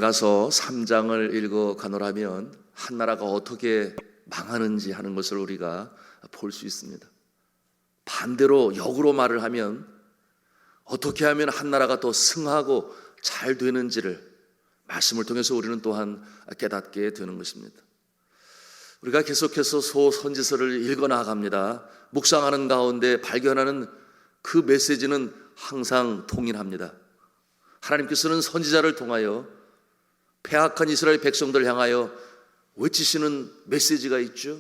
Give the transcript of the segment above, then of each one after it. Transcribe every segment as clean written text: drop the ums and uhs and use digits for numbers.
가서 3장을 읽어 가노라면 한나라가 어떻게 망하는지 하는 것을 우리가 볼 수 있습니다. 반대로 역으로 말을 하면 어떻게 하면 한나라가 더 승하고 잘 되는지를 말씀을 통해서 우리는 또한 깨닫게 되는 것입니다. 우리가 계속해서 소선지서를 읽어 나갑니다. 묵상하는 가운데 발견하는 그 메시지는 항상 동일합니다. 하나님께서는 선지자를 통하여 패악한 이스라엘 백성들을 향하여 외치시는 메시지가 있죠.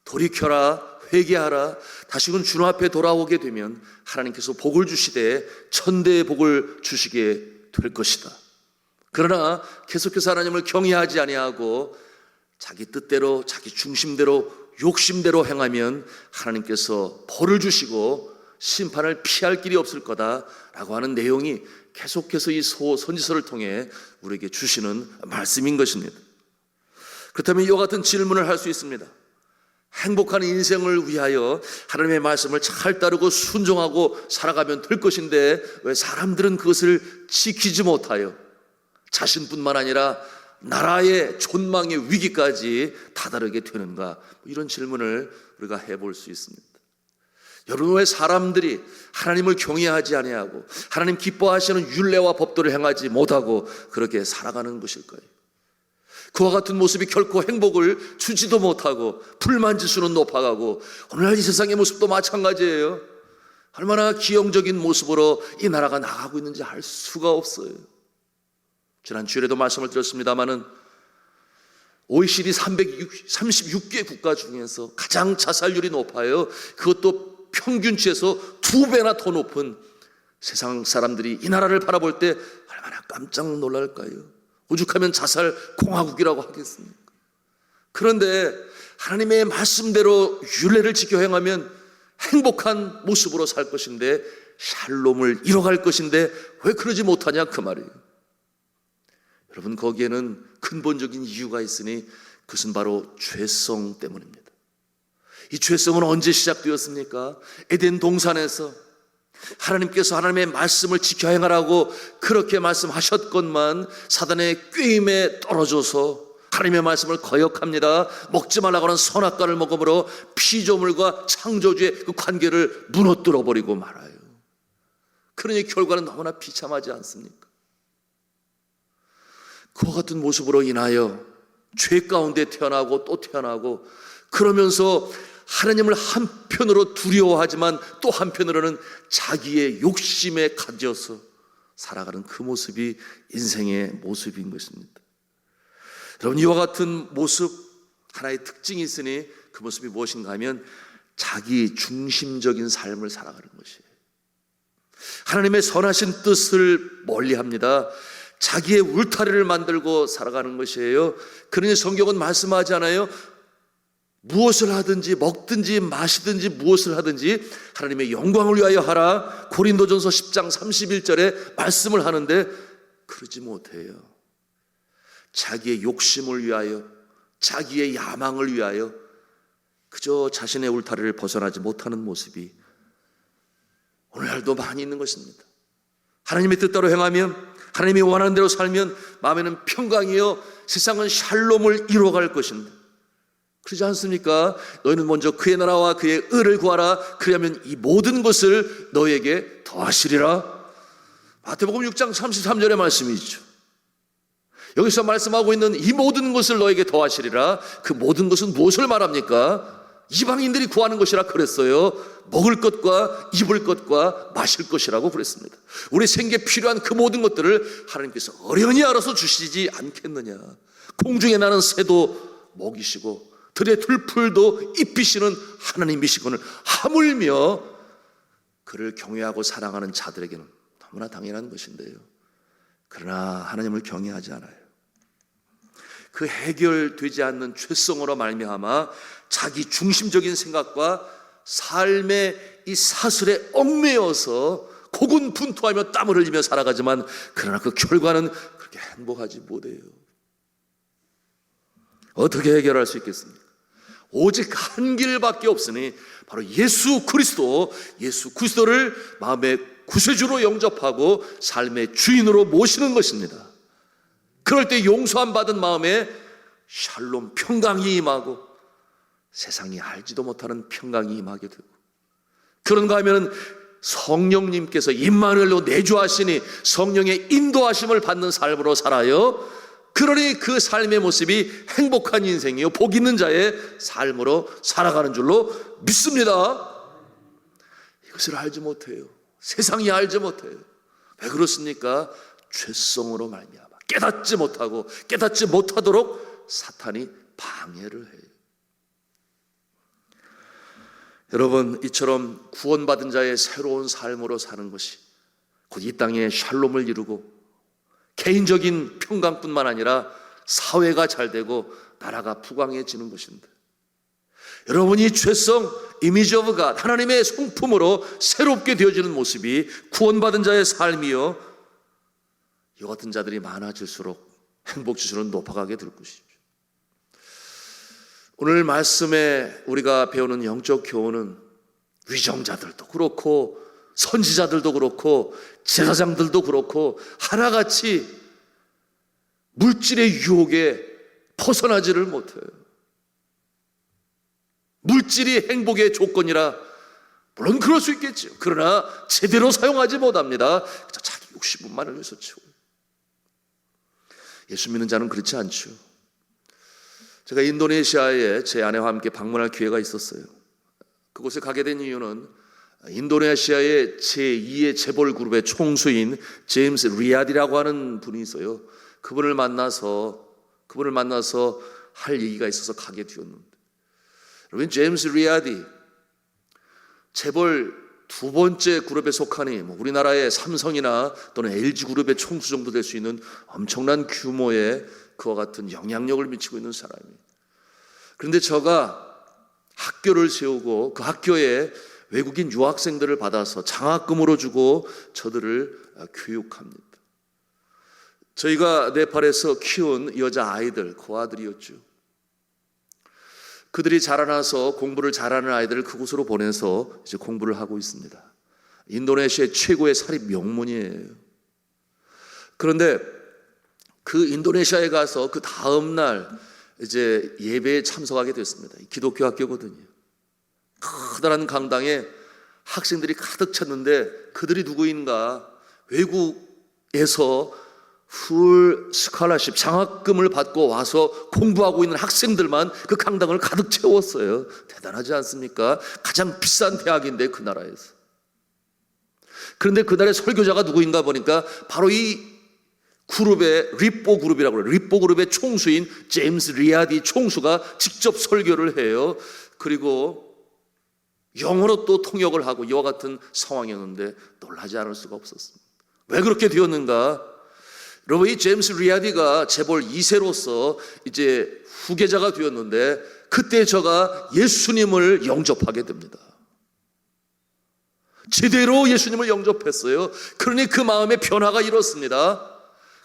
돌이켜라, 회개하라, 다시금 주님 앞에 돌아오게 되면 하나님께서 복을 주시되 천대의 복을 주시게 될 것이다. 그러나 계속해서 하나님을 경외하지 아니하고 자기 뜻대로, 자기 중심대로, 욕심대로 행하면 하나님께서 벌을 주시고 심판을 피할 길이 없을 거다라고 하는 내용이 계속해서 이 선지서를 통해 우리에게 주시는 말씀인 것입니다. 그렇다면 이와 같은 질문을 할 수 있습니다. 행복한 인생을 위하여 하나님의 말씀을 잘 따르고 순종하고 살아가면 될 것인데 왜 사람들은 그것을 지키지 못하여 자신뿐만 아니라 나라의 존망의 위기까지 다다르게 되는가? 이런 질문을 우리가 해볼 수 있습니다. 여러분, 왜 사람들이 하나님을 경외하지 아니하고 하나님 기뻐하시는 율례와 법도를 행하지 못하고 그렇게 살아가는 것일까요? 그와 같은 모습이 결코 행복을 주지도 못하고 불만지수는 높아가고 오늘날 이 세상의 모습도 마찬가지예요. 얼마나 기형적인 모습으로 이 나라가 나가고 있는지 알 수가 없어요. 지난 주일에도 말씀을 드렸습니다마는 OECD 336개 국가 중에서 가장 자살률이 높아요. 그것도 평균치에서 2배나 더 높은 세상 사람들이 이 나라를 바라볼 때 얼마나 깜짝 놀랄까요? 오죽하면 자살 공화국이라고 하겠습니까? 그런데 하나님의 말씀대로 율례를 지켜 행하면 행복한 모습으로 살 것인데 샬롬을 이뤄갈 것인데 왜 그러지 못하냐 그 말이에요. 여러분, 거기에는 근본적인 이유가 있으니 그것은 바로 죄성 때문입니다. 이 죄성은 언제 시작되었습니까? 에덴 동산에서 하나님께서 하나님의 말씀을 지켜 행하라고 그렇게 말씀하셨건만 사단의 꾀임에 떨어져서 하나님의 말씀을 거역합니다. 먹지 말라고 하는 선악과를 먹음으로 피조물과 창조주의 그 관계를 무너뜨려 버리고 말아요. 그러니 결과는 너무나 비참하지 않습니까? 그와 같은 모습으로 인하여 죄 가운데 태어나고 또 태어나고 그러면서 하나님을 한편으로 두려워하지만 또 한편으로는 자기의 욕심에 가져서 살아가는 그 모습이 인생의 모습인 것입니다. 여러분, 이와 같은 모습 하나의 특징이 있으니 그 모습이 무엇인가 하면 자기 중심적인 삶을 살아가는 것이에요. 하나님의 선하신 뜻을 멀리합니다. 자기의 울타리를 만들고 살아가는 것이에요. 그러니 성경은 말씀하지 않아요? 무엇을 하든지 먹든지 마시든지 무엇을 하든지 하나님의 영광을 위하여 하라. 고린도전서 10장 31절에 말씀을 하는데 그러지 못해요. 자기의 욕심을 위하여, 자기의 야망을 위하여 그저 자신의 울타리를 벗어나지 못하는 모습이 오늘날도 많이 있는 것입니다. 하나님의 뜻대로 행하면, 하나님이 원하는 대로 살면 마음에는 평강이요 세상은 샬롬을 이루어갈 것인데 그러지 않습니까? 너희는 먼저 그의 나라와 그의 의를 구하라. 그리하면 이 모든 것을 너희에게 더하시리라. 마태복음 6장 33절의 말씀이죠. 여기서 말씀하고 있는 이 모든 것을 너에게 더하시리라. 그 모든 것은 무엇을 말합니까? 이방인들이 구하는 것이라 그랬어요. 먹을 것과 입을 것과 마실 것이라고 그랬습니다. 우리 생계에 필요한 그 모든 것들을 하나님께서 어련히 알아서 주시지 않겠느냐. 공중에 나는 새도 먹이시고 들의 들풀도 입히시는 하나님이시거늘 하물며 그를 경외하고 사랑하는 자들에게는 너무나 당연한 것인데요. 그러나 하나님을 경외하지 않아요. 그 해결되지 않는 죄성으로 말미암아 자기 중심적인 생각과 삶의 이 사슬에 얽매여서 고군분투하며 땀을 흘리며 살아가지만 그러나 그 결과는 그렇게 행복하지 못해요. 어떻게 해결할 수 있겠습니까? 오직 한 길밖에 없으니 바로 예수 그리스도를 마음의 구세주로 영접하고 삶의 주인으로 모시는 것입니다. 그럴 때 용서함 받은 마음에 샬롬 평강이 임하고 세상이 알지도 못하는 평강이 임하게 되고, 그런가 하면 성령님께서 임마누엘로 내주하시니 성령의 인도하심을 받는 삶으로 살아요. 그러니 그 삶의 모습이 행복한 인생이요, 복 있는 자의 삶으로 살아가는 줄로 믿습니다. 이것을 알지 못해요. 세상이 알지 못해요. 왜 그렇습니까? 죄성으로 말미암아 깨닫지 못하고 깨닫지 못하도록 사탄이 방해를 해요. 여러분, 이처럼 구원받은 자의 새로운 삶으로 사는 것이 곧 이 땅에 샬롬을 이루고 개인적인 평강뿐만 아니라 사회가 잘 되고 나라가 부강해지는 것인데, 여러분이 죄성, 이미지 오브 갓, 하나님의 성품으로 새롭게 되어지는 모습이 구원받은 자의 삶이요, 이 같은 자들이 많아질수록 행복지수는 높아가게 될 것이죠. 오늘 말씀에 우리가 배우는 영적 교훈은 위정자들도 그렇고 선지자들도 그렇고 제사장들도 그렇고 하나같이 물질의 유혹에 벗어나지를 못해요. 물질이 행복의 조건이라 물론 그럴 수 있겠죠. 그러나 제대로 사용하지 못합니다. 자기 욕심만을 위해서 채워요. 예수 믿는 자는 그렇지 않죠. 제가 인도네시아에 제 아내와 함께 방문할 기회가 있었어요. 그곳에 가게 된 이유는 인도네시아의 제2의 재벌 그룹의 총수인 제임스 리아디라고 하는 분이 있어요. 그분을 만나서 할 얘기가 있어서 가게 되었는데, 여러분, 제임스 리아디 재벌 두 번째 그룹에 속하니 우리나라의 삼성이나 또는 LG 그룹의 총수 정도 될 수 있는 엄청난 규모의 그와 같은 영향력을 미치고 있는 사람이에요. 그런데 저가 학교를 세우고 그 학교에 외국인 유학생들을 받아서 장학금으로 주고 저들을 교육합니다. 저희가 네팔에서 키운 여자아이들, 그 아들이었죠. 그들이 자라나서 공부를 잘하는 아이들을 그곳으로 보내서 이제 공부를 하고 있습니다. 인도네시아의 최고의 사립 명문이에요. 그런데 그 인도네시아에 가서 그 다음 날 이제 예배에 참석하게 됐습니다. 기독교 학교거든요. 커다란 강당에 학생들이 가득 찼는데 그들이 누구인가? 외국에서 풀 스칼라십 장학금을 받고 와서 공부하고 있는 학생들만 그 강당을 가득 채웠어요. 대단하지 않습니까? 가장 비싼 대학인데 그 나라에서. 그런데 그날의 설교자가 누구인가 보니까 바로 이 그룹의 리뽀 그룹이라고 해요. 리뽀 그룹의 총수인 제임스 리아디 총수가 직접 설교를 해요. 그리고 영어로 또 통역을 하고 이와 같은 상황이었는데 놀라지 않을 수가 없었습니다. 왜 그렇게 되었는가? 여러분, 이 제임스 리아디가 재벌 2세로서 이제 후계자가 되었는데 그때 저가 예수님을 영접하게 됩니다. 제대로 예수님을 영접했어요. 그러니 그 마음에 변화가 일었습니다.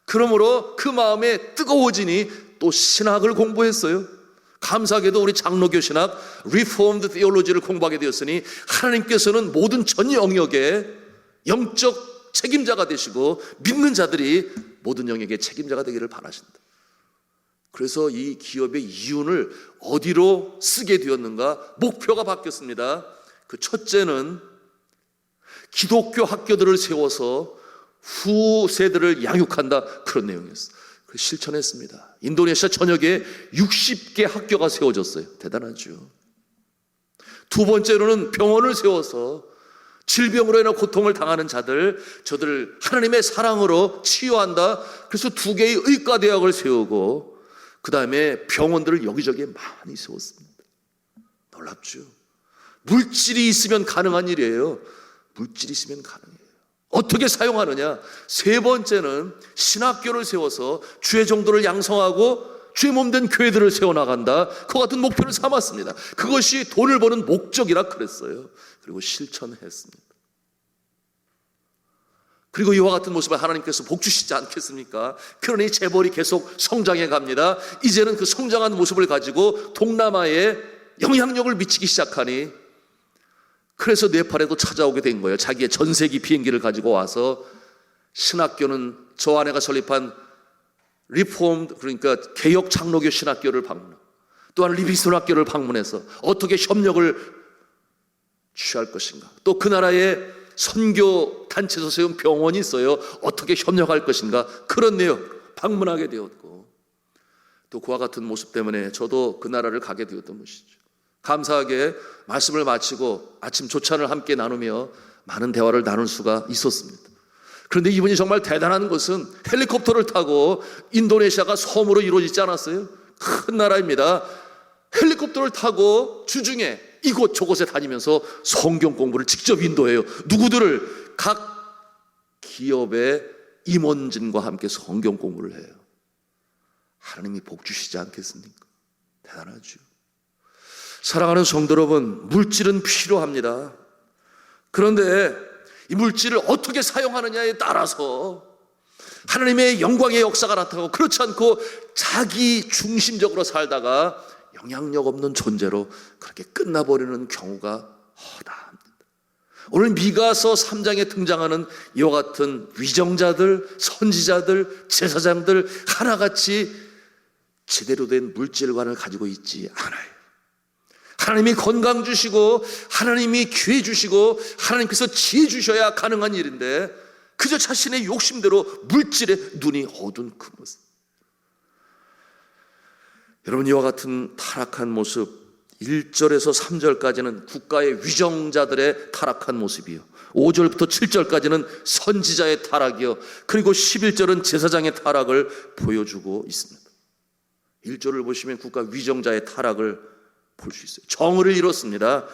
그러므로 그 마음에 뜨거워지니 또 신학을 공부했어요. 감사하게도 우리 장로교 신학 Reformed Theology를 공부하게 되었으니 하나님께서는 모든 전 영역에 영적 책임자가 되시고 믿는 자들이 모든 영역의 책임자가 되기를 바라신다. 그래서 이 기업의 이윤을 어디로 쓰게 되었는가? 목표가 바뀌었습니다. 그 첫째는 기독교 학교들을 세워서 후세들을 양육한다, 그런 내용이었어요. 그래서 실천했습니다. 인도네시아 전역에 60개 학교가 세워졌어요. 대단하죠. 두 번째로는 병원을 세워서 질병으로 인한 고통을 당하는 저들 하나님의 사랑으로 치유한다. 그래서 2개의 의과대학을 세우고 그 다음에 병원들을 여기저기에 많이 세웠습니다. 놀랍죠. 물질이 있으면 가능한 일이에요. 물질이 있으면 가능해요. 어떻게 사용하느냐? 세 번째는 신학교를 세워서 주의 종들을 양성하고 주의 몸된 교회들을 세워나간다. 그 같은 목표를 삼았습니다. 그것이 돈을 버는 목적이라 그랬어요. 그리고 실천했습니다. 그리고 이와 같은 모습을 하나님께서 복 주시지 않겠습니까? 그러니 재벌이 계속 성장해 갑니다. 이제는 그 성장한 모습을 가지고 동남아에 영향력을 미치기 시작하니, 그래서 네팔에도 찾아오게 된 거예요. 자기의 전세기 비행기를 가지고 와서 신학교는 저 아내가 설립한 리폼, 그러니까 개혁 장로교 신학교를 방문하고 또한 리비스톤 학교를 방문해서 어떻게 협력을 취할 것인가, 또 그 나라에 선교 단체에서 세운 병원이 있어요. 어떻게 협력할 것인가, 그런 내용 방문하게 되었고, 또 그와 같은 모습 때문에 저도 그 나라를 가게 되었던 것이죠. 감사하게 말씀을 마치고 아침 조찬을 함께 나누며 많은 대화를 나눌 수가 있었습니다. 그런데 이분이 정말 대단한 것은 헬리콥터를 타고, 인도네시아가 섬으로 이루어지지 않았어요? 큰 나라입니다. 헬리콥터를 타고 주중에 이곳 저곳에 다니면서 성경 공부를 직접 인도해요. 누구들을? 각 기업의 임원진과 함께 성경 공부를 해요. 하나님이 복 주시지 않겠습니까? 대단하죠. 사랑하는 성도 여러분, 물질은 필요합니다. 그런데 이 물질을 어떻게 사용하느냐에 따라서 하나님의 영광의 역사가 나타나고, 그렇지 않고 자기 중심적으로 살다가 영향력 없는 존재로 그렇게 끝나버리는 경우가 허다합니다. 오늘 미가서 3장에 등장하는 이와 같은 위정자들, 선지자들, 제사장들 하나같이 제대로 된 물질관을 가지고 있지 않아요. 하나님이 건강 주시고 하나님이 기회 주시고 하나님께서 지혜 주셔야 가능한 일인데, 그저 자신의 욕심대로 물질에 눈이 어두운 그 모습. 여러분, 이와 같은 타락한 모습, 1절에서 3절까지는 국가의 위정자들의 타락한 모습이요, 5절부터 7절까지는 선지자의 타락이요, 그리고 11절은 제사장의 타락을 보여주고 있습니다. 1절을 보시면 국가 위정자의 타락을 볼 수 있어요. 정의를 잃었습니다.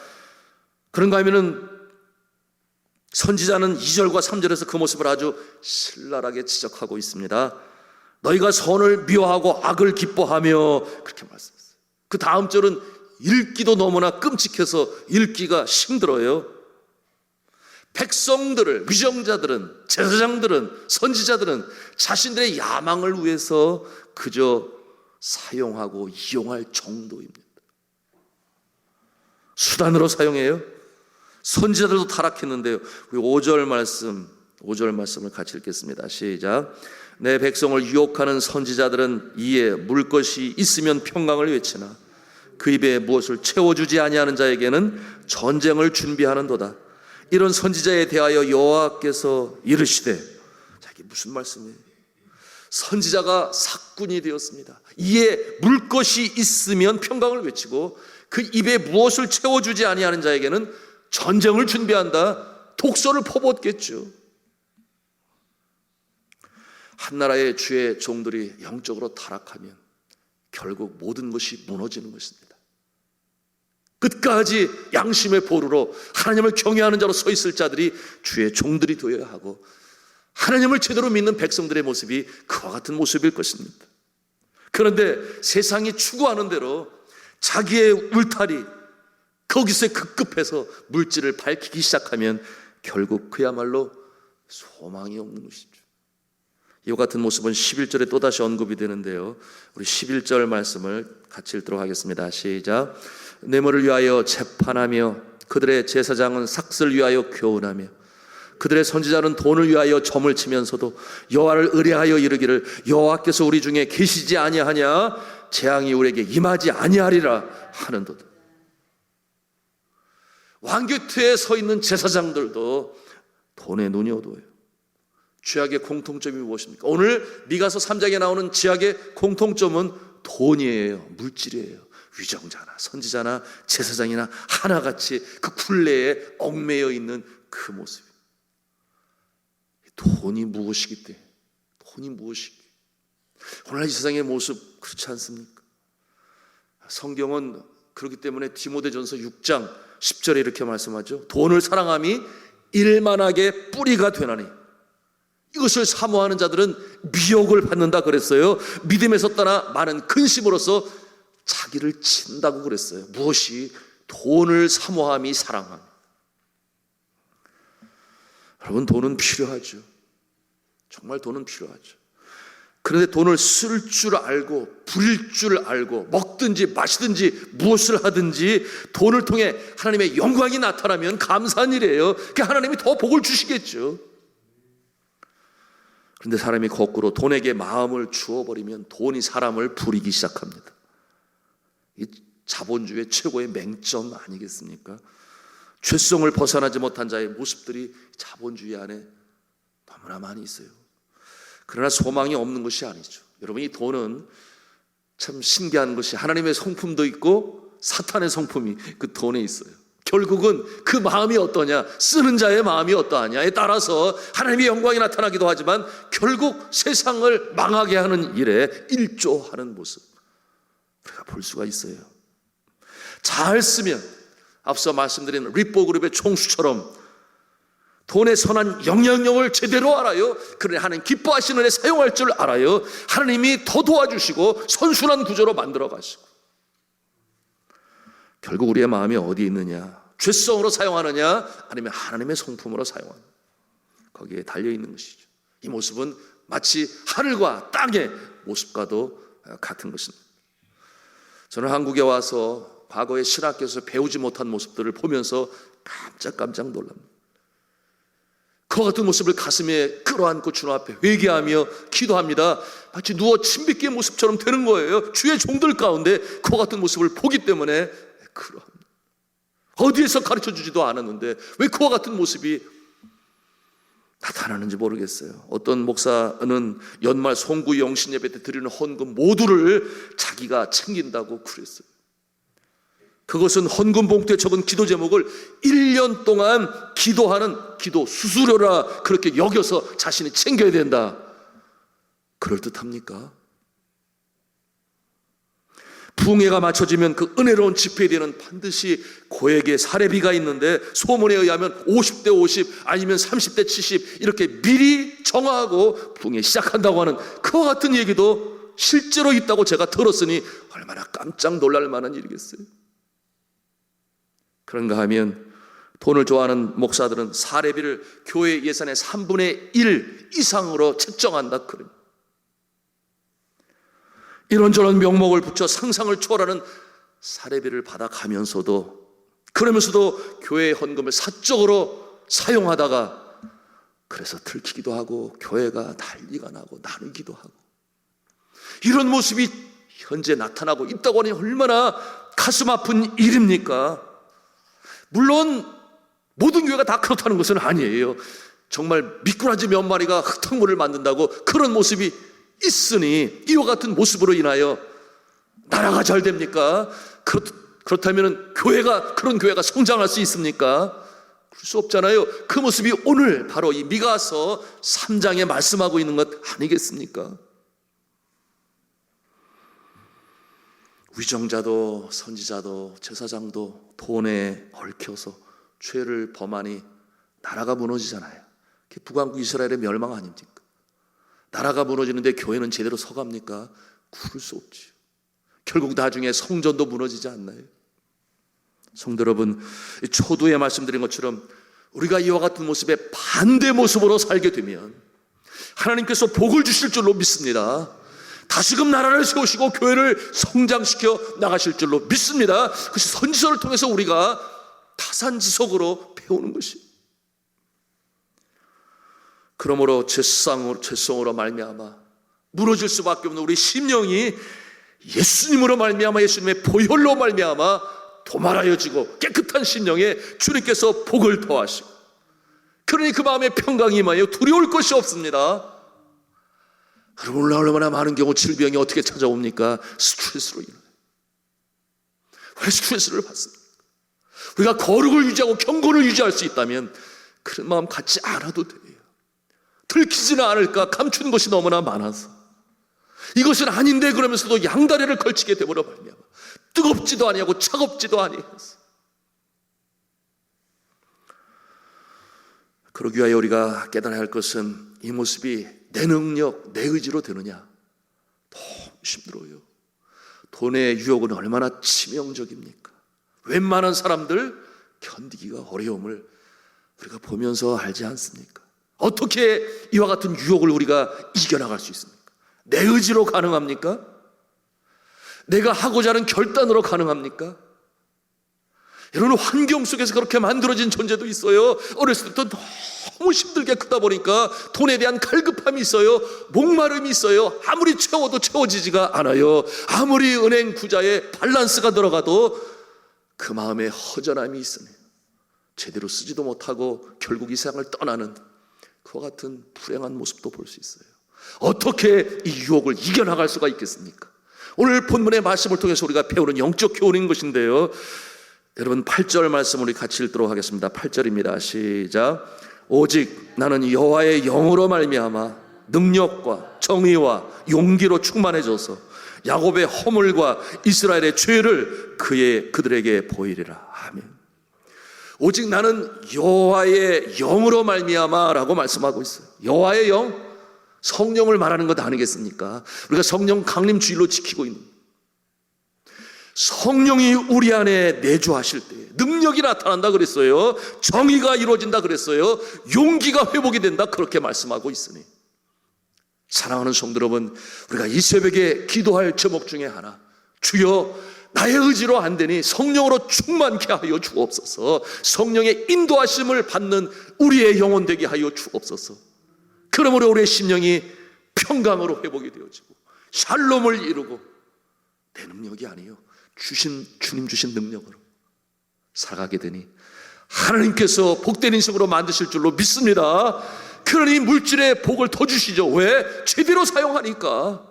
그런가 하면은 선지자는 2절과 3절에서 그 모습을 아주 신랄하게 지적하고 있습니다. 너희가 선을 미워하고 악을 기뻐하며, 그렇게 말씀했어요. 그 다음 절은 읽기도 너무나 끔찍해서 읽기가 힘들어요. 백성들을, 위정자들은, 제사장들은, 선지자들은 자신들의 야망을 위해서 그저 사용하고 이용할 정도입니다. 수단으로 사용해요. 선지자들도 타락했는데요. 우리 5절 말씀을 같이 읽겠습니다. 시작. 내 백성을 유혹하는 선지자들은 이에 물 것이 있으면 평강을 외치나 그 입에 무엇을 채워주지 아니하는 자에게는 전쟁을 준비하는도다. 이런 선지자에 대하여 여호와께서 이르시되, 자, 이게 무슨 말씀이에요? 선지자가 사꾼이 되었습니다. 이에 물 것이 있으면 평강을 외치고 그 입에 무엇을 채워주지 아니하는 자에게는 전쟁을 준비한다. 독서를 퍼붓겠죠. 한 나라의 주의 종들이 영적으로 타락하면 결국 모든 것이 무너지는 것입니다. 끝까지 양심의 보루로 하나님을 경외하는 자로 서 있을 자들이 주의 종들이 되어야 하고, 하나님을 제대로 믿는 백성들의 모습이 그와 같은 모습일 것입니다. 그런데 세상이 추구하는 대로 자기의 울타리, 거기서 급급해서 물질을 밝히기 시작하면 결국 그야말로 소망이 없는 것이죠. 이와 같은 모습은 11절에 또다시 언급이 되는데요, 우리 11절 말씀을 같이 읽도록 하겠습니다. 시작. 뇌물을 위하여 재판하며 그들의 제사장은 삭슬 위하여 교훈하며 그들의 선지자는 돈을 위하여 점을 치면서도 여호와를 의뢰하여 이르기를 여호와께서 우리 중에 계시지 아니하냐, 재앙이 우리에게 임하지 아니하리라 하는도다. 왕 곁에 서 있는 제사장들도 돈에 눈이 어두워요. 죄악의 공통점이 무엇입니까? 오늘 미가서 3장에 나오는 죄악의 공통점은 돈이에요. 물질이에요. 위정자나 선지자나 제사장이나 하나같이 그 굴레에 얽매여 있는 그 모습. 돈이 무엇이기 때문에, 돈이 무엇이기, 오늘날 이 세상의 모습 그렇지 않습니까? 성경은 그렇기 때문에 디모데전서 6장 10절에 이렇게 말씀하죠. 돈을 사랑함이 일만하게 뿌리가 되나니 이것을 사모하는 자들은 미혹을 받는다 그랬어요. 믿음에서 떠나 많은 근심으로써 자기를 친다고 그랬어요. 무엇이? 돈을 사모함이 사랑함. 여러분, 돈은 필요하죠. 정말 돈은 필요하죠. 그런데 돈을 쓸 줄 알고 부릴 줄 알고 먹든지 마시든지 무엇을 하든지 돈을 통해 하나님의 영광이 나타나면 감사한 일이에요. 그러니까 하나님이 더 복을 주시겠죠. 그런데 사람이 거꾸로 돈에게 마음을 주어버리면 돈이 사람을 부리기 시작합니다. 이 자본주의의 최고의 맹점 아니겠습니까? 죄성을 벗어나지 못한 자의 모습들이 자본주의 안에 너무나 많이 있어요. 그러나 소망이 없는 것이 아니죠. 여러분, 이 돈은 참 신기한 것이 하나님의 성품도 있고 사탄의 성품이 그 돈에 있어요. 결국은 그 마음이 어떠냐, 쓰는 자의 마음이 어떠하냐에 따라서 하나님의 영광이 나타나기도 하지만 결국 세상을 망하게 하는 일에 일조하는 모습, 우리가 볼 수가 있어요. 잘 쓰면 앞서 말씀드린 리뽀그룹의 총수처럼 돈의 선한 영향력을 제대로 알아요. 그러니 하나님 기뻐하시는 데 사용할 줄 알아요. 하나님이 더 도와주시고 선순환 구조로 만들어 가시고, 결국 우리의 마음이 어디 있느냐, 죄성으로 사용하느냐 아니면 하나님의 성품으로 사용하느냐, 거기에 달려있는 것이죠. 이 모습은 마치 하늘과 땅의 모습과도 같은 것입니다. 저는 한국에 와서 과거의 신학교에서 배우지 못한 모습들을 보면서 깜짝 놀랍니다. 그와 같은 모습을 가슴에 끌어안고 주님 앞에 회개하며 기도합니다. 마치 누워 침뱉기의 모습처럼 되는 거예요. 주의 종들 가운데 그와 같은 모습을 보기 때문에 그러합니다. 어디에서 가르쳐주지도 않았는데 왜 그와 같은 모습이 나타나는지 모르겠어요. 어떤 목사는 연말 송구 영신 예배 때 드리는 헌금 모두를 자기가 챙긴다고 그랬어요. 그것은 헌금 봉투에 적은 기도 제목을 1년 동안 기도하는 기도 수수료라 그렇게 여겨서 자신이 챙겨야 된다. 그럴듯합니까? 부흥회가 맞춰지면 그 은혜로운 집회에는 반드시 고액의 사례비가 있는데 소문에 의하면 50대 50 아니면 30대 70 이렇게 미리 정하고 부흥회 시작한다고 하는 그와 같은 얘기도 실제로 있다고 제가 들었으니 얼마나 깜짝 놀랄 만한 일이겠어요. 그런가 하면 돈을 좋아하는 목사들은 사례비를 교회 예산의 3분의 1 이상으로 책정한다 그럽니다. 이런저런 명목을 붙여 상상을 초월하는 사례비를 받아가면서도, 그러면서도 교회의 헌금을 사적으로 사용하다가 그래서 들키기도 하고 교회가 난리가 나고 나누기도 하고, 이런 모습이 현재 나타나고 있다고 하니 얼마나 가슴 아픈 일입니까? 물론 모든 교회가 다 그렇다는 것은 아니에요. 정말 미꾸라지 몇 마리가 흙탕물을 만든다고 그런 모습이 있으니 이와 같은 모습으로 인하여 나라가 잘 됩니까? 그렇다면 그런 교회가 성장할 수 있습니까? 그럴 수 없잖아요. 그 모습이 오늘 바로 이 미가서 3장에 말씀하고 있는 것 아니겠습니까? 위정자도 선지자도 제사장도 돈에 얽혀서 죄를 범하니 나라가 무너지잖아요. 그게 북왕국 이스라엘의 멸망 아닙니까? 나라가 무너지는데 교회는 제대로 서갑니까? 그럴 수 없지요. 결국 나중에 성전도 무너지지 않나요? 성도 여러분, 초두에 말씀드린 것처럼 우리가 이와 같은 모습의 반대 모습으로 살게 되면 하나님께서 복을 주실 줄로 믿습니다. 다시금 나라를 세우시고 교회를 성장시켜 나가실 줄로 믿습니다. 그것이 선지서를 통해서 우리가 타산지석으로 배우는 것이. 그러므로 죄성으로 말미암아 무너질 수밖에 없는 우리 심령이 예수님으로 말미암아, 예수님의 보혈로 말미암아 도말하여지고 깨끗한 심령에 주님께서 복을 더하시고, 그러니 그 마음에 평강이 임하여 두려울 것이 없습니다. 여러분, 얼마나 많은 경우 질병이 어떻게 찾아옵니까? 스트레스로 인해. 왜 스트레스를 받습니까? 우리가 거룩을 유지하고 경건을 유지할 수 있다면 그런 마음 갖지 않아도 돼요. 들키지는 않을까 감추는 것이 너무나 많아서, 이것은 아닌데 그러면서도 양다리를 걸치게 되버려 말미암아 뜨겁지도 아니하고 차갑지도 아니해서. 그러기 위하여 우리가 깨달아야 할 것은 이 모습이 내 능력, 내 의지로 되느냐? 너무 힘들어요. 돈의 유혹은 얼마나 치명적입니까? 웬만한 사람들 견디기가 어려움을 우리가 보면서 알지 않습니까? 어떻게 이와 같은 유혹을 우리가 이겨나갈 수 있습니까? 내 의지로 가능합니까? 내가 하고자 하는 결단으로 가능합니까? 여러분, 환경 속에서 그렇게 만들어진 존재도 있어요. 어렸을 때부터 너무 힘들게 크다 보니까 돈에 대한 갈급함이 있어요. 목마름이 있어요. 아무리 채워도 채워지지가 않아요. 아무리 은행 구자에 밸런스가 들어가도 그 마음에 허전함이 있으니 제대로 쓰지도 못하고 결국 이 세상을 떠나는 그와 같은 불행한 모습도 볼 수 있어요. 어떻게 이 유혹을 이겨나갈 수가 있겠습니까? 오늘 본문의 말씀을 통해서 우리가 배우는 영적 교훈인 것인데요, 여러분 8절 말씀 우리 같이 읽도록 하겠습니다. 8절입니다. 시작. 오직 나는 여호와의 영으로 말미암아 능력과 정의와 용기로 충만해져서 야곱의 허물과 이스라엘의 죄를 그들에게 보이리라. 아멘. 오직 나는 여호와의 영으로 말미암아라고 말씀하고 있어요. 여호와의 영, 성령을 말하는 것 아니겠습니까? 우리가 성령 강림 주일로 지키고 있는, 성령이 우리 안에 내주하실 때 능력이 나타난다 그랬어요. 정의가 이루어진다 그랬어요. 용기가 회복이 된다 그렇게 말씀하고 있으니, 사랑하는 성도 여러분, 우리가 이 새벽에 기도할 제목 중에 하나, 주여 나의 의지로 안 되니 성령으로 충만케 하여 주옵소서. 성령의 인도하심을 받는 우리의 영혼 되게 하여 주옵소서. 그러므로 우리의 심령이 평강으로 회복이 되어지고 샬롬을 이루고 내 능력이 아니요 주님 주신 능력으로 살아가게 되니 하나님께서 복된 인생으로 만드실 줄로 믿습니다. 그러니 물질의 복을 더 주시죠. 왜? 제대로 사용하니까.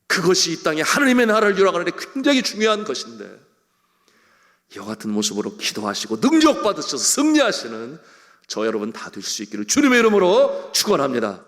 그것이 이 땅에 하나님의 나라를 열어가는 데 굉장히 중요한 것인데, 이와 같은 모습으로 기도하시고 능력 받으셔서 승리하시는 저 여러분 다 될 수 있기를 주님의 이름으로 축원합니다.